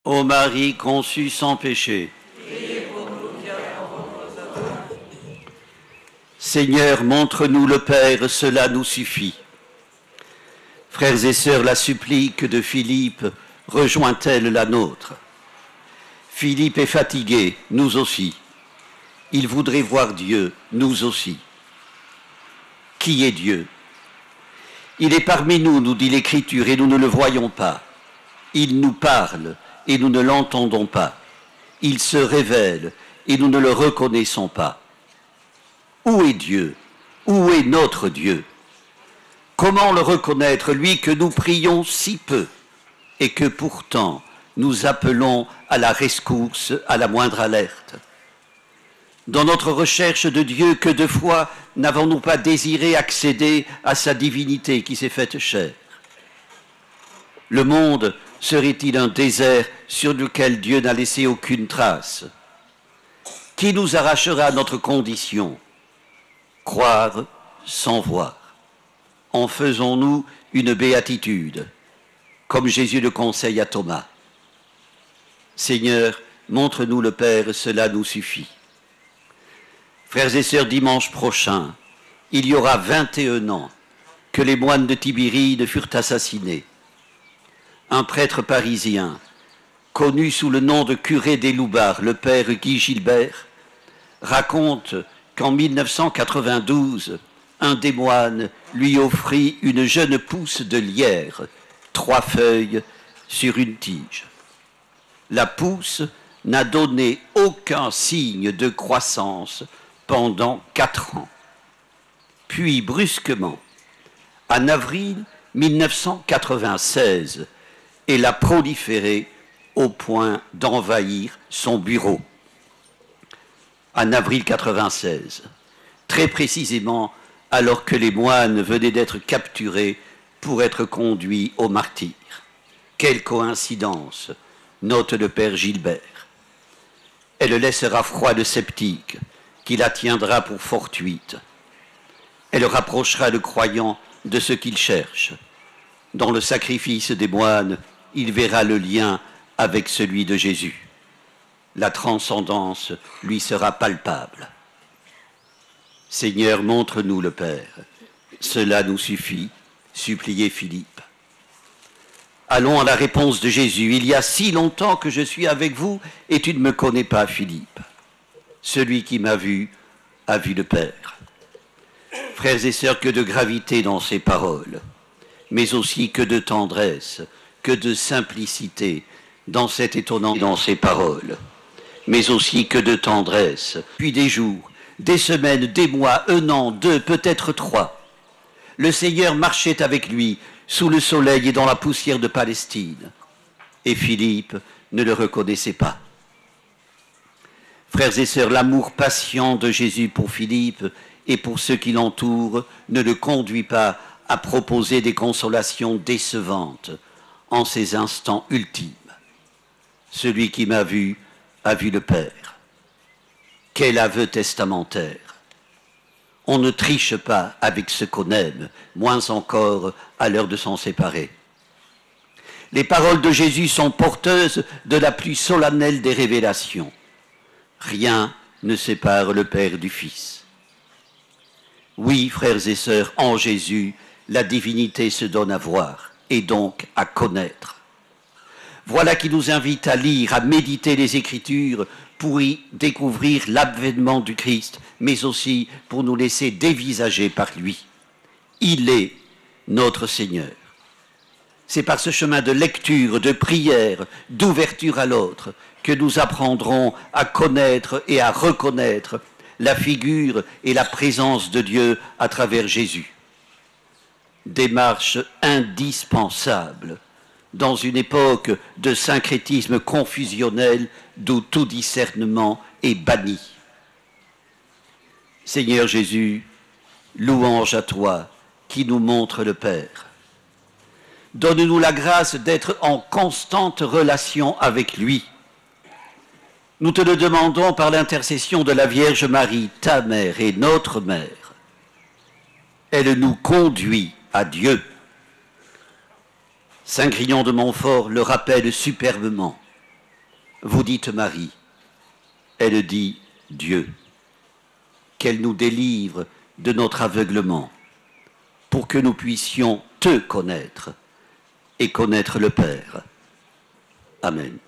Ô Marie conçue sans péché, Seigneur, montre-nous le Père, cela nous suffit. Frères et sœurs, la supplique de Philippe rejoint-elle la nôtre? Philippe est fatigué, nous aussi. Il voudrait voir Dieu, nous aussi. Qui est Dieu? Il est parmi nous, nous dit l'Écriture, et nous ne le voyons pas. Il nous parle, et nous ne l'entendons pas. Il se révèle, et nous ne le reconnaissons pas. Où est Dieu? Où est notre Dieu? Comment le reconnaître, lui que nous prions si peu, et que pourtant nous appelons à la rescousse à la moindre alerte? Dans notre recherche de Dieu, que de fois n'avons-nous pas désiré accéder à sa divinité qui s'est faite chair? Le monde serait-il un désert sur lequel Dieu n'a laissé aucune trace? Qui nous arrachera à notre condition? Croire sans voir. En faisons-nous une béatitude, comme Jésus le conseille à Thomas? Seigneur, montre-nous le Père, cela nous suffit. Frères et sœurs, dimanche prochain, il y aura 21 ans que les moines de Tibéride furent assassinés. Un prêtre parisien, connu sous le nom de curé des Loubards, le père Guy Gilbert, raconte qu'en 1992, un des moines lui offrit une jeune pousse de lierre, 3 feuilles sur une tige. La pousse n'a donné aucun signe de croissance pendant 4 ans. Puis, brusquement, en avril 1996, elle a proliféré au point d'envahir son bureau. En avril 1996, très précisément alors que les moines venaient d'être capturés pour être conduits au martyre. Quelle coïncidence, note le père Gilbert. Elle laissera froid le sceptique, qui la tiendra pour fortuite. Elle rapprochera le croyant de ce qu'il cherche. Dans le sacrifice des moines, il verra le lien avec celui de Jésus. La transcendance lui sera palpable. Seigneur, montre-nous le Père. Cela nous suffit, suppliait Philippe. Allons à la réponse de Jésus. Il y a si longtemps que je suis avec vous et tu ne me connais pas, Philippe. Celui qui m'a vu a vu le Père. Frères et sœurs, que de gravité dans ces paroles, mais aussi que de tendresse, que de simplicité dans cet étonnant dans ces paroles, mais aussi que de tendresse. Puis des jours, des semaines, des mois, 1 an, 2, peut-être 3, le Seigneur marchait avec lui sous le soleil et dans la poussière de Palestine. Et Philippe ne le reconnaissait pas. Frères et sœurs, l'amour patient de Jésus pour Philippe et pour ceux qui l'entourent ne le conduit pas à proposer des consolations décevantes en ces instants ultimes. Celui qui m'a vu a vu le Père. Quel aveu testamentaire! On ne triche pas avec ce qu'on aime, moins encore à l'heure de s'en séparer. Les paroles de Jésus sont porteuses de la plus solennelle des révélations. Rien ne sépare le Père du Fils. Oui, frères et sœurs, en Jésus, la divinité se donne à voir et donc à connaître. Voilà qui nous invite à lire, à méditer les Écritures pour y découvrir l'avènement du Christ, mais aussi pour nous laisser dévisager par lui. Il est notre Seigneur. C'est par ce chemin de lecture, de prière, d'ouverture à l'autre que nous apprendrons à connaître et à reconnaître la figure et la présence de Dieu à travers Jésus. Démarche indispensable dans une époque de syncrétisme confusionnel d'où tout discernement est banni. Seigneur Jésus, louange à toi qui nous montre le Père. Donne-nous la grâce d'être en constante relation avec lui. Nous te le demandons par l'intercession de la Vierge Marie, ta mère et notre mère. Elle nous conduit à Dieu. Saint Grignon de Montfort le rappelle superbement. Vous dites Marie, elle dit Dieu. Qu'elle nous délivre de notre aveuglement, pour que nous puissions te connaître et connaître le Père. Amen.